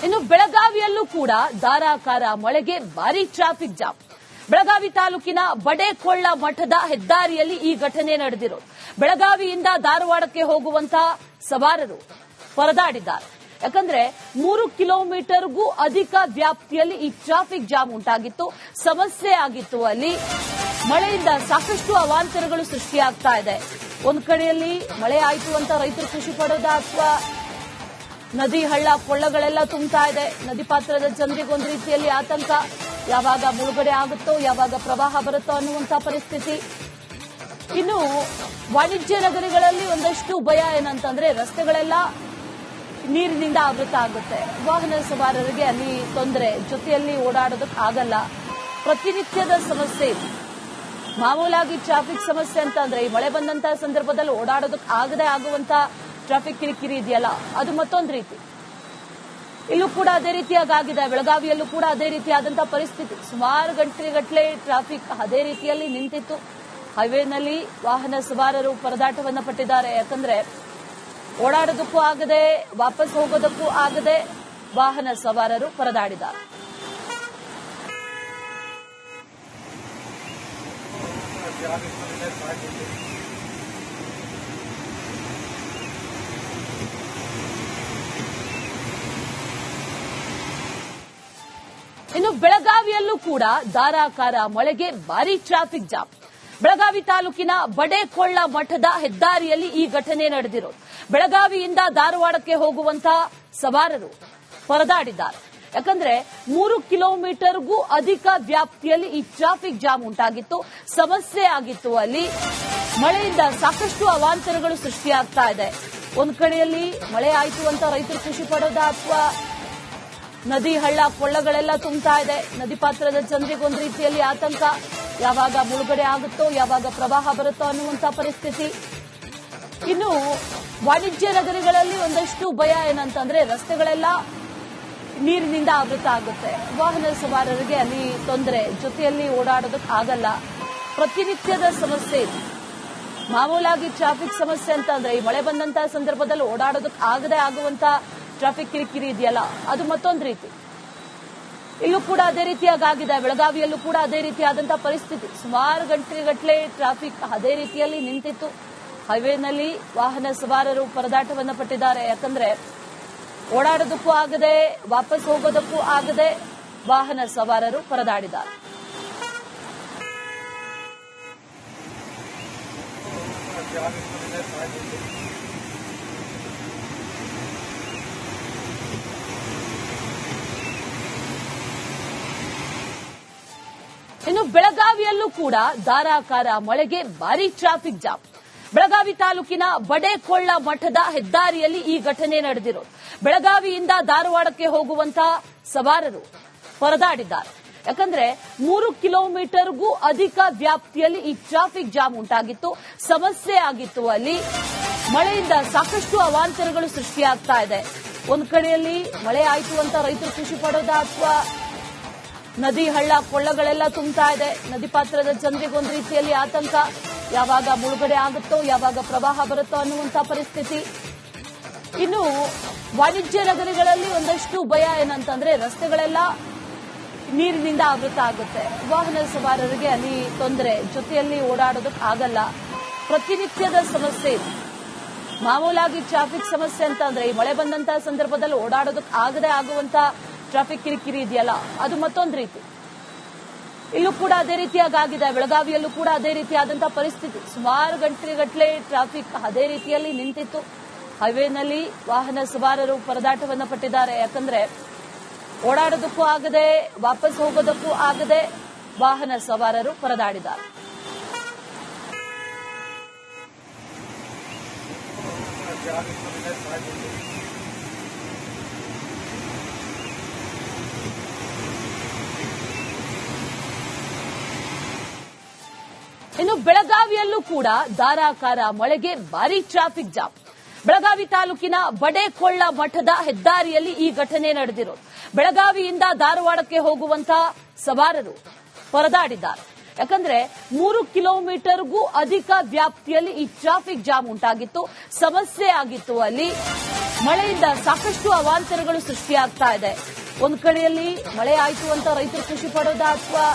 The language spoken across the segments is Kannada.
ಇನ್ನು ಬೆಳಗಾವಿಯಲ್ಲೂ ಕೂಡ ಧಾರಾಕಾರ ಮಳೆಗೆ ಭಾರೀ ಟ್ರಾಫಿಕ್ ಜಾಮ್. ಬೆಳಗಾವಿ ತಾಲೂಕಿನ ಬಡೇಕೊಳ್ಳ ಮಠದ ಹೆದ್ದಾರಿಯಲ್ಲಿ ಈ ಘಟನೆ ನಡೆದಿರೋದು. ಬೆಳಗಾವಿಯಿಂದ ಧಾರವಾಡಕ್ಕೆ ಹೋಗುವಂತಹ ಸವಾರರು ಪರದಾಡಿದ್ದಾರೆ. ಯಾಕಂದ್ರೆ 3 ಕಿಲೋಮೀಟರ್ಗೂ ಅಧಿಕ ವ್ಯಾಪ್ತಿಯಲ್ಲಿ ಈ ಟ್ರಾಫಿಕ್ ಜಾಮ್ ಉಂಟಾಗಿತ್ತು, ಸಮಸ್ಯೆ ಆಗಿತ್ತು. ಅಲ್ಲಿ ಮಳೆಯಿಂದ ಸಾಕಷ್ಟು ಅವಾಂತರಗಳು ಸೃಷ್ಟಿಯಾಗ್ತಾ ಇದೆ. ಒಂದ್ ಕಡೆಯಲ್ಲಿ ಮಳೆ ಆಯ್ತು ಅಂತ ರೈತರು ಖುಷಿ ಪಡೋದ, ಅಥವಾ ನದಿ ಹಳ್ಳ ಕೊಳ್ಳಗಳೆಲ್ಲ ತುಂಬ್ತಾ ಇದೆ. ನದಿ ಪಾತ್ರದ ಜನರಿಗೊಂದು ರೀತಿಯಲ್ಲಿ ಆತಂಕ, ಯಾವಾಗ ಮುಳುಗಡೆ ಆಗುತ್ತೋ, ಯಾವಾಗ ಪ್ರವಾಹ ಬರುತ್ತೋ ಅನ್ನುವಂತ ಪರಿಸ್ಥಿತಿ. ಇನ್ನು ವಾಣಿಜ್ಯ ನಗರಗಳಲ್ಲಿ ಒಂದಷ್ಟು ಭಯ ಏನಂತಂದ್ರೆ ರಸ್ತೆಗಳೆಲ್ಲ ನೀರಿನಿಂದ ಆವೃತ ಆಗುತ್ತೆ. ವಾಹನ ಸವಾರರಿಗೆ ಅಲ್ಲಿ ತೊಂದರೆ, ಜೊತೆಯಲ್ಲಿ ಓಡಾಡೋದಕ್ಕೆ ಆಗಲ್ಲ. ಪ್ರತಿನಿತ್ಯದ ಸಮಸ್ಯೆ ಇದೆ. ಮಾಮೂಲಾಗಿ ಟ್ರಾಫಿಕ್ ಸಮಸ್ಯೆ ಅಂತ ಅಂದ್ರೆ ಈ ಮಳೆ ಬಂದಂತಹ ಸಂದರ್ಭದಲ್ಲಿ ಓಡಾಡೋದಕ್ಕೆ ಆಗದೆ ಆಗುವಂತ ಟ್ರಾಫಿಕ್ ಕಿರಿಕಿರಿ ಇದೆಯಲ್ಲ, ಅದು ಮತ್ತೊಂದು ರೀತಿ. ಇಲ್ಲೂ ಕೂಡ ಅದೇ ರೀತಿಯಾಗಿದೆ. ಬೆಳಗಾವಿಯಲ್ಲೂ ಕೂಡ ಅದೇ ರೀತಿಯಾದಂತಹ ಪರಿಸ್ಥಿತಿ. ಸುಮಾರು ಗಂಟೆಗಟ್ಟಲೆ ಟ್ರಾಫಿಕ್ ಅದೇ ರೀತಿಯಲ್ಲಿ ನಿಂತಿತ್ತು. ಹೈವೇನಲ್ಲಿ ವಾಹನ ಸವಾರರು ಪರದಾಟವನ್ನ ಪಟ್ಟಿದ್ದಾರೆ. ಯಾಕಂದ್ರೆ ಓಡಾಡೋದಕ್ಕೂ ಆಗದೆ, ವಾಪಸ್ ಹೋಗೋದಕ್ಕೂ ಆಗದೆ ವಾಹನ ಸವಾರರು ಪರದಾಡಿದ್ದಾರೆ. ಇನ್ನು ಬೆಳಗಾವಿಯಲ್ಲೂ ಕೂಡ ಧಾರಾಕಾರ ಮಳೆಗೆ ಭಾರೀ ಟ್ರಾಫಿಕ್ ಜಾಮ್. ಬೆಳಗಾವಿ ತಾಲೂಕಿನ ಬಡೇಕೊಳ್ಳ ಮಠದ ಹೆದ್ದಾರಿಯಲ್ಲಿ ಈ ಘಟನೆ ನಡೆದಿರೋದು. ಬೆಳಗಾವಿಯಿಂದ ಧಾರವಾಡಕ್ಕೆ ಹೋಗುವಂತಹ ಸವಾರರು ಪರದಾಡಿದ್ದಾರೆ. ಯಾಕಂದ್ರೆ 3 ಕಿಲೋಮೀಟರ್ಗೂ ಅಧಿಕ ವ್ಯಾಪ್ತಿಯಲ್ಲಿ ಈ ಟ್ರಾಫಿಕ್ ಜಾಮ್ ಉಂಟಾಗಿತ್ತು, ಸಮಸ್ಯೆ ಆಗಿತ್ತು. ಅಲ್ಲಿ ಮಳೆಯಿಂದ ಸಾಕಷ್ಟು ಅವಾಂತರಗಳು ಸೃಷ್ಟಿಯಾಗ್ತಾ ಇದೆ. ಒಂದ್ ಕಡೆಯಲ್ಲಿ ಮಳೆ ಆಯ್ತು ಅಂತ ರೈತರು ಖುಷಿ ಪಡೋದ, ಅಥವಾ ನದಿ ಹಳ್ಳ ಕೊಳ್ಳಗಳೆಲ್ಲ ತುಂಬ್ತಾ ಇದೆ. ನದಿ ಪಾತ್ರದ ಜನರಿಗೊಂದು ರೀತಿಯಲ್ಲಿ ಆತಂಕ, ಯಾವಾಗ ಮುಳುಗಡೆ ಆಗುತ್ತೋ, ಯಾವಾಗ ಪ್ರವಾಹ ಬರುತ್ತೋ ಅನ್ನುವಂತ ಪರಿಸ್ಥಿತಿ. ಇನ್ನು ವಾಣಿಜ್ಯ ನಗರಗಳಲ್ಲಿ ಒಂದಷ್ಟು ಭಯ ಏನಂತಂದ್ರೆ ರಸ್ತೆಗಳೆಲ್ಲ ನೀರಿನಿಂದ ಆವೃತ ಆಗುತ್ತೆ. ವಾಹನ ಸವಾರರಿಗೆ ಅಲ್ಲಿ ತೊಂದರೆ, ಜೊತೆಯಲ್ಲಿ ಓಡಾಡೋದಕ್ಕೆ ಆಗಲ್ಲ. ಪ್ರತಿನಿತ್ಯದ ಸಮಸ್ಯೆ ಇದೆ. ಮಾಮೂಲಾಗಿ ಟ್ರಾಫಿಕ್ ಸಮಸ್ಯೆ ಅಂತ ಅಂದ್ರೆ ಈ ಮಳೆ ಬಂದಂತಹ ಸಂದರ್ಭದಲ್ಲಿ ಓಡಾಡೋದಕ್ಕೆ ಆಗದೆ ಆಗುವಂತ ಟ್ರಾಫಿಕ್ ಕಿರಿಕಿರಿ ಇದೆಯಲ್ಲ, ಅದು ಮತ್ತೊಂದು ರೀತಿ. ಇಲ್ಲೂ ಕೂಡ ಅದೇ ರೀತಿಯಾಗಿದೆ. ಬೆಳಗಾವಿಯಲ್ಲೂ ಕೂಡ ಅದೇ ರೀತಿಯಾದಂತಹ ಪರಿಸ್ಥಿತಿ. ಸುಮಾರು ಗಂಟೆಗಟ್ಟಲೆ ಟ್ರಾಫಿಕ್ ಅದೇ ರೀತಿಯಲ್ಲಿ ನಿಂತಿತ್ತು. ಹೈವೇನಲ್ಲಿ ವಾಹನ ಸವಾರರು ಪರದಾಟವನ್ನ ಪಟ್ಟಿದ್ದಾರೆ. ಯಾಕಂದ್ರೆ ಓಡಾಡೋದಕ್ಕೂ ಆಗದೆ, ವಾಪಸ್ ಹೋಗೋದಕ್ಕೂ ಆಗದೆ ವಾಹನ ಸವಾರರು ಪರದಾಡಿದ್ದಾರೆ. ಇನ್ನು ಬೆಳಗಾವಿಯಲ್ಲೂ ಕೂಡ ಧಾರಾಕಾರ ಮಳೆಗೆ ಭಾರೀ ಟ್ರಾಫಿಕ್ ಜಾಮ್. ಬೆಳಗಾವಿ ತಾಲೂಕಿನ ಬಡೇಕೊಳ್ಳ ಮಠದ ಹೆದ್ದಾರಿಯಲ್ಲಿ ಈ ಘಟನೆ ನಡೆದಿರೋದು. ಬೆಳಗಾವಿಯಿಂದ ಧಾರವಾಡಕ್ಕೆ ಹೋಗುವಂತಹ ಸವಾರರು ಪರದಾಡಿದ್ದಾರೆ. ಯಾಕಂದ್ರೆ 3 ಕಿಲೋಮೀಟರ್ಗೂ ಅಧಿಕ ವ್ಯಾಪ್ತಿಯಲ್ಲಿ ಈ ಟ್ರಾಫಿಕ್ ಜಾಮ್ ಉಂಟಾಗಿತ್ತು, ಸಮಸ್ಯೆ ಆಗಿತ್ತು. ಅಲ್ಲಿ ಮಳೆಯಿಂದ ಸಾಕಷ್ಟು ಅವಾಂತರಗಳು ಸೃಷ್ಟಿಯಾಗ್ತಾ ಇದೆ. ಒಂದ್ ಕಡೆಯಲ್ಲಿ ಮಳೆ ಆಯ್ತು ಅಂತ ರೈತರು ಖುಷಿ ಪಡೋದ, ಅಥವಾ ನದಿ ಹಳ್ಳ ಕೊಳ್ಳಗಳೆಲ್ಲ ತುಂಬ್ತಾ ಇದೆ. ನದಿ ಪಾತ್ರದ ಜನರಿಗೊಂದು ರೀತಿಯಲ್ಲಿ ಆತಂಕ, ಯಾವಾಗ ಮುಳುಗಡೆ ಆಗುತ್ತೋ, ಯಾವಾಗ ಪ್ರವಾಹ ಬರುತ್ತೋ ಅನ್ನುವಂತ ಪರಿಸ್ಥಿತಿ. ಇನ್ನು ವಾಣಿಜ್ಯ ನಗರಗಳಲ್ಲಿ ಒಂದಷ್ಟು ಭಯ ಏನಂತಂದ್ರೆ ರಸ್ತೆಗಳೆಲ್ಲ ನೀರಿನಿಂದ ಆವೃತ ಆಗುತ್ತೆ. ವಾಹನ ಸವಾರರಿಗೆ ಅಲ್ಲಿ ತೊಂದರೆ, ಜೊತೆಯಲ್ಲಿ ಓಡಾಡೋದಕ್ಕೆ ಆಗಲ್ಲ. ಪ್ರತಿನಿತ್ಯದ ಸಮಸ್ಯೆ ಇದೆ. ಮಾಮೂಲಾಗಿ ಟ್ರಾಫಿಕ್ ಸಮಸ್ಯೆ ಅಂತ ಅಂದ್ರೆ ಈ ಮಳೆ ಬಂದಂತಹ ಸಂದರ್ಭದಲ್ಲಿ ಓಡಾಡೋದಕ್ಕೆ ಆಗದೆ ಆಗುವಂತ ಟ್ರಾಫಿಕ್ ಕಿರಿಕಿರಿ ಇದೆಯಲ್ಲ, ಅದು ಮತ್ತೊಂದು ರೀತಿ. ಇಲ್ಲೂ ಕೂಡ ಅದೇ ರೀತಿಯಾಗಿದೆ. ಬೆಳಗಾವಿಯಲ್ಲೂ ಕೂಡ ಅದೇ ರೀತಿಯಾದಂತಹ ಪರಿಸ್ಥಿತಿ. ಸುಮಾರು ಗಂಟೆಗಟ್ಟಲೆ ಟ್ರಾಫಿಕ್ ಅದೇ ರೀತಿಯಲ್ಲಿ ನಿಂತಿತ್ತು. ಹೈವೇನಲ್ಲಿ ವಾಹನ ಸವಾರರು ಪರದಾಟವನ್ನ ಪಟ್ಟಿದ್ದಾರೆ. ಯಾಕಂದ್ರೆ ಓಡಾಡೋದಕ್ಕೂ ಆಗದೆ, ವಾಪಸ್ ಹೋಗೋದಕ್ಕೂ ಆಗದೆ ವಾಹನ ಸವಾರರು ಪರದಾಡಿದ್ದಾರೆ. ಇನ್ನು ಬೆಳಗಾವಿಯಲ್ಲೂ ಕೂಡ ಧಾರಾಕಾರ ಮಳೆಗೆ ಭಾರೀ ಟ್ರಾಫಿಕ್ ಜಾಮ್. ಬೆಳಗಾವಿ ತಾಲೂಕಿನ ಬಡೇಕೊಳ್ಳ ಮಠದ ಹೆದ್ದಾರಿಯಲ್ಲಿ ಈ ಘಟನೆ ನಡೆದಿರೋದು. ಬೆಳಗಾವಿಯಿಂದ ಧಾರವಾಡಕ್ಕೆ ಹೋಗುವಂತಹ ಸವಾರರು ಪರದಾಡಿದ್ದಾರೆ. ಯಾಕಂದ್ರೆ 3 ಕಿಲೋಮೀಟರ್ಗೂ ಅಧಿಕ ವ್ಯಾಪ್ತಿಯಲ್ಲಿ ಈ ಟ್ರಾಫಿಕ್ ಜಾಮ್ ಉಂಟಾಗಿತ್ತು, ಸಮಸ್ಯೆ ಆಗಿತ್ತು. ಅಲ್ಲಿ ಮಳೆಯಿಂದ ಸಾಕಷ್ಟು ಅವಾಂತರಗಳು ಸೃಷ್ಟಿಯಾಗ್ತಾ ಇದೆ. ಒಂದ್ ಕಡೆಯಲ್ಲಿ ಮಳೆ ಆಯ್ತು ಅಂತ ರೈತರು ಖುಷಿ ಪಡೋದ, ಅಥವಾ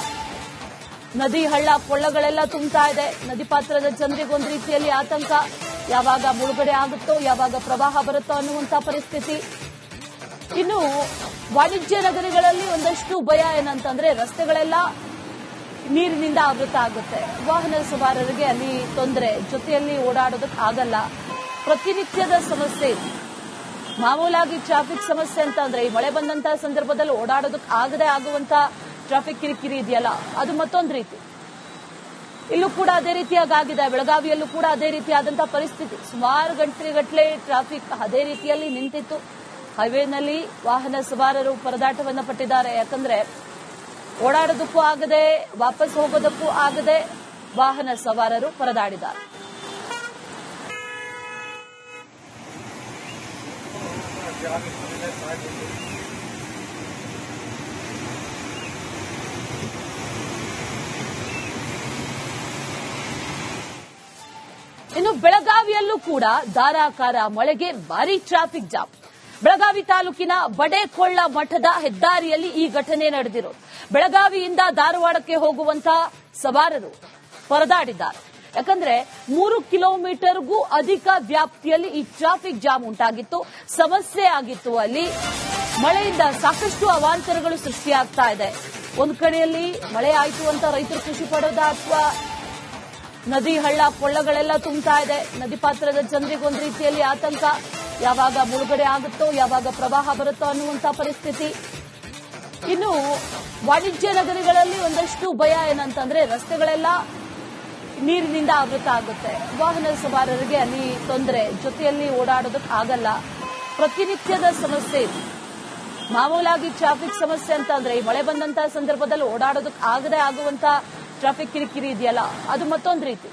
ನದಿ ಹಳ್ಳ ಕೊಳ್ಳಗಳೆಲ್ಲ ತುಂಬ್ತಾ ಇದೆ, ನದಿ ಪಾತ್ರದ ಜನರಿಗೆ ಒಂದ್ ರೀತಿಯಲ್ಲಿ ಆತಂಕ, ಯಾವಾಗ ಮುಳುಗಡೆ ಆಗುತ್ತೋ, ಯಾವಾಗ ಪ್ರವಾಹ ಬರುತ್ತೋ ಅನ್ನುವಂತ ಪರಿಸ್ಥಿತಿ. ಇನ್ನು ವಾಣಿಜ್ಯ ನಗರಗಳಲ್ಲಿ ಒಂದಷ್ಟು ಭಯ ಏನಂತಂದ್ರೆ ರಸ್ತೆಗಳೆಲ್ಲ ನೀರಿನಿಂದ ಆವೃತ ಆಗುತ್ತೆ, ವಾಹನ ಸವಾರರಿಗೆ ಅಲ್ಲಿ ತೊಂದರೆ, ಜೊತೆಯಲ್ಲಿ ಓಡಾಡೋದಕ್ಕೆ ಆಗಲ್ಲ, ಪ್ರತಿನಿತ್ಯದ ಸಮಸ್ಯೆ. ಮಾಮೂಲಾಗಿ ಟ್ರಾಫಿಕ್ ಸಮಸ್ಯೆ ಅಂತ ಅಂದ್ರೆ ಈ ಮಳೆ ಬಂದಂತಹ ಸಂದರ್ಭದಲ್ಲಿ ಓಡಾಡೋದಕ್ಕೆ ಆಗದೆ ಆಗುವಂತ ಟ್ರಾಫಿಕ್ ಕಿರಿಕಿರಿ ಇದೆಯಲ್ಲ, ಅದು ಮತ್ತೊಂದು ರೀತಿ. ಇಲ್ಲೂ ಕೂಡ ಅದೇ ರೀತಿಯಾಗಿದೆ. ಬೆಳಗಾವಿಯಲ್ಲೂ ಕೂಡ ಅದೇ ರೀತಿಯಾದಂತಹ ಪರಿಸ್ಥಿತಿ. ಸುಮಾರು ಗಂಟೆಗಟ್ಟಲೆ ಟ್ರಾಫಿಕ್ ಅದೇ ರೀತಿಯಲ್ಲಿ ನಿಂತಿತ್ತು. ಹೈವೇನಲ್ಲಿ ವಾಹನ ಸವಾರರು ಪರದಾಟವನ್ನ ಪಟ್ಟಿದ್ದಾರೆ. ಯಾಕಂದ್ರೆ ಓಡಾಡೋದಕ್ಕೂ ಆಗದೆ, ವಾಪಸ್ ಹೋಗೋದಕ್ಕೂ ಆಗದೆ ವಾಹನ ಸವಾರರು ಪರದಾಡಿದ್ದಾರೆ. ಇನ್ನು ಬೆಳಗಾವಿಯಲ್ಲೂ ಕೂಡ ಧಾರಾಕಾರ ಮಳೆಗೆ ಭಾರೀ ಟ್ರಾಫಿಕ್ ಜಾಮ್. ಬೆಳಗಾವಿ ತಾಲೂಕಿನ ಬಡೇಕೊಳ್ಳ ಮಠದ ಹೆದ್ದಾರಿಯಲ್ಲಿ ಈ ಘಟನೆ ನಡೆದಿರೋದು. ಬೆಳಗಾವಿಯಿಂದ ಧಾರವಾಡಕ್ಕೆ ಹೋಗುವಂತಹ ಸವಾರರು ಪರದಾಡಿದ್ದಾರೆ. ಯಾಕಂದ್ರೆ 3 ಕಿಲೋಮೀಟರ್ಗೂ ಅಧಿಕ ವ್ಯಾಪ್ತಿಯಲ್ಲಿ ಈ ಟ್ರಾಫಿಕ್ ಜಾಮ್ ಉಂಟಾಗಿತ್ತು, ಸಮಸ್ಯೆ ಆಗಿತ್ತು. ಅಲ್ಲಿ ಮಳೆಯಿಂದ ಸಾಕಷ್ಟು ಅವಾಂತರಗಳು ಸೃಷ್ಟಿಯಾಗ್ತಾ ಇದೆ. ಒಂದ್ ಕಡೆಯಲ್ಲಿ ಮಳೆ ಆಯ್ತು ಅಂತ ರೈತರು ಖುಷಿ ಪಡೋದ, ಅಥವಾ ನದಿ ಹಳ್ಳ ಕೊಳ್ಳಗಳೆಲ್ಲ ತುಂಬ್ತಾ ಇದೆ, ನದಿ ಪಾತ್ರದ ಜನರಿಗೆ ಒಂದ್ ರೀತಿಯಲ್ಲಿ ಆತಂಕ, ಯಾವಾಗ ಮುಳುಗಡೆ ಆಗುತ್ತೋ, ಯಾವಾಗ ಪ್ರವಾಹ ಬರುತ್ತೋ ಅನ್ನುವಂತ ಪರಿಸ್ಥಿತಿ. ಇನ್ನು ವಾಣಿಜ್ಯ ನಗರಗಳಲ್ಲಿ ಒಂದಷ್ಟು ಭಯ ಏನಂತಂದ್ರೆ ರಸ್ತೆಗಳೆಲ್ಲ ನೀರಿನಿಂದ ಆವೃತ ಆಗುತ್ತೆ, ವಾಹನ ಸವಾರರಿಗೆ ಅಲ್ಲಿ ತೊಂದರೆ, ಜೊತೆಯಲ್ಲಿ ಓಡಾಡೋದಕ್ಕೆ ಆಗಲ್ಲ, ಪ್ರತಿನಿತ್ಯದ ಸಮಸ್ಯೆ. ಮಾಮೂಲಾಗಿ ಟ್ರಾಫಿಕ್ ಸಮಸ್ಯೆ ಅಂತ ಅಂದ್ರೆ ಈ ಮಳೆ ಬಂದಂತಹ ಸಂದರ್ಭದಲ್ಲಿ ಓಡಾಡೋದಕ್ಕೆ ಆಗದೆ ಆಗುವಂತ ಟ್ರಾಫಿಕ್ ಕಿರಿಕಿರಿ ಇದೆಯಲ್ಲ, ಅದು ಮತ್ತೊಂದು ರೀತಿ.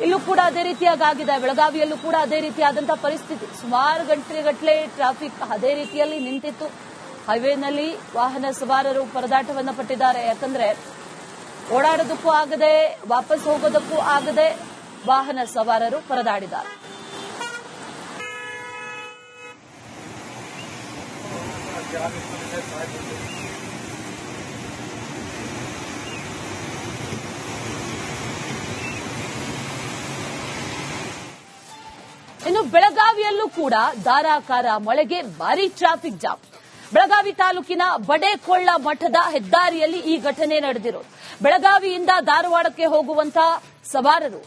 ಇಲ್ಲೂ ಕೂಡ ಅದೇ ರೀತಿಯಾಗಿದೆ. ಬೆಳಗಾವಿಯಲ್ಲೂ ಕೂಡ ಅದೇ ರೀತಿಯಾದಂತಹ ಪರಿಸ್ಥಿತಿ. ಸುಮಾರು ಗಂಟೆಗಟ್ಟಲೆ ಟ್ರಾಫಿಕ್ ಅದೇ ರೀತಿಯಲ್ಲಿ ನಿಂತಿತ್ತು. ಹೈವೇನಲ್ಲಿ ವಾಹನ ಸವಾರರು ಪರದಾಟವನ್ನ ಪಟ್ಟಿದ್ದಾರೆ. ಯಾಕಂದ್ರೆ ಓಡಾಡೋದಕ್ಕೂ ಆಗದೆ, ವಾಪಸ್ ಹೋಗೋದಕ್ಕೂ ಆಗದೆ ವಾಹನ ಸವಾರರು ಪರದಾಡಿದ್ದಾರೆ. ಇನ್ನು ಬೆಳಗಾವಿಯಲ್ಲೂ ಕೂಡ ಧಾರಾಕಾರ ಮಳೆಗೆ ಭಾರೀ ಟ್ರಾಫಿಕ್ ಜಾಮ್. ಬೆಳಗಾವಿ ತಾಲೂಕಿನ ಬಡೇಕೊಳ್ಳ ಮಠದ ಹೆದ್ದಾರಿಯಲ್ಲಿ ಈ ಘಟನೆ ನಡೆದಿರೋದು. ಬೆಳಗಾವಿಯಿಂದ ಧಾರವಾಡಕ್ಕೆ ಹೋಗುವಂತಹ ಸವಾರರು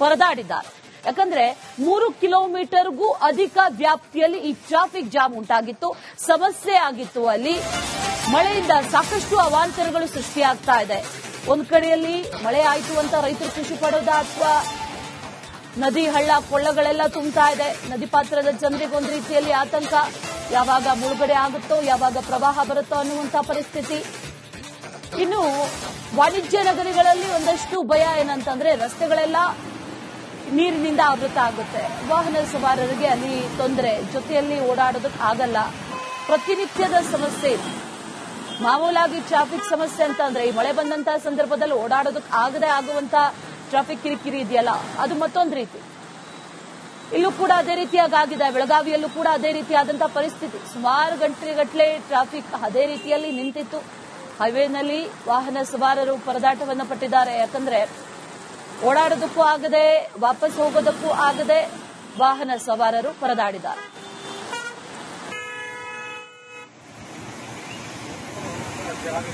ಪರದಾಡಿದ್ದಾರೆ. ಯಾಕಂದ್ರೆ 3 ಕಿಲೋಮೀಟರ್ಗೂ ಅಧಿಕ ವ್ಯಾಪ್ತಿಯಲ್ಲಿ ಈ ಟ್ರಾಫಿಕ್ ಜಾಮ್ ಉಂಟಾಗಿತ್ತು, ಸಮಸ್ಯೆ ಆಗಿತ್ತು. ಅಲ್ಲಿ ಮಳೆಯಿಂದ ಸಾಕಷ್ಟು ಅವಾಂತರಗಳು ಸೃಷ್ಟಿಯಾಗ್ತಾ ಇದೆ. ಒಂದ್ ಕಡೆಯಲ್ಲಿ ಮಳೆ ಆಯ್ತು ಅಂತ ರೈತರು ಖುಷಿ ಪಡೋದ, ಅಥವಾ ನದಿ ಹಳ್ಳ ಕೊಳ್ಳಗಳೆಲ್ಲ ತುಂಬ್ತಾ ಇದೆ, ನದಿ ಪಾತ್ರದ ಜನರಿಗೆ ಒಂದ್ ರೀತಿಯಲ್ಲಿ ಆತಂಕ, ಯಾವಾಗ ಮುಳುಗಡೆ ಆಗುತ್ತೋ, ಯಾವಾಗ ಪ್ರವಾಹ ಬರುತ್ತೋ ಅನ್ನುವಂತ ಪರಿಸ್ಥಿತಿ. ಇನ್ನು ವಾಣಿಜ್ಯ ನಗರಗಳಲ್ಲಿ ಒಂದಷ್ಟು ಭಯ ಏನಂತಂದ್ರೆ ರಸ್ತೆಗಳೆಲ್ಲ ನೀರಿನಿಂದ ಆವೃತ ಆಗುತ್ತೆ, ವಾಹನ ಸವಾರರಿಗೆ ಅಲ್ಲಿ ತೊಂದರೆ, ಜೊತೆಯಲ್ಲಿ ಓಡಾಡೋದಕ್ಕೆ ಆಗಲ್ಲ, ಪ್ರತಿನಿತ್ಯದ ಸಮಸ್ಯೆ. ಮಾಮೂಲಾಗಿ ಟ್ರಾಫಿಕ್ ಸಮಸ್ಯೆ ಅಂತ ಅಂದ್ರೆ ಈ ಮಳೆ ಬಂದಂತಹ ಸಂದರ್ಭದಲ್ಲಿ ಓಡಾಡೋದಕ್ಕೆ ಆಗದೆ ಆಗುವಂತ ಟ್ರಾಫಿಕ್ ಕಿರಿಕಿರಿ ಇದೆಯಲ್ಲ, ಅದು ಮತ್ತೊಂದು ರೀತಿ. ಇಲ್ಲೂ ಕೂಡ ಅದೇ ರೀತಿಯಾಗಿದೆ. ಬೆಳಗಾವಿಯಲ್ಲೂ ಕೂಡ ಅದೇ ರೀತಿಯಾದಂತಹ ಪರಿಸ್ಥಿತಿ. ಸುಮಾರು ಗಂಟೆಗಟ್ಟಲೆ ಟ್ರಾಫಿಕ್ ಅದೇ ರೀತಿಯಲ್ಲಿ ನಿಂತಿತ್ತು. ಹೈವೇನಲ್ಲಿ ವಾಹನ ಸವಾರರು ಪರದಾಟವನ್ನ ಪಟ್ಟಿದ್ದಾರೆ. ಯಾಕಂದ್ರೆ ಓಡಾಡೋದಕ್ಕೂ ಆಗದೆ, ವಾಪಸ್ ಹೋಗೋದಕ್ಕೂ ಆಗದೆ ವಾಹನ ಸವಾರರು ಪರದಾಡಿದ್ದಾರೆ. ಜಾಗ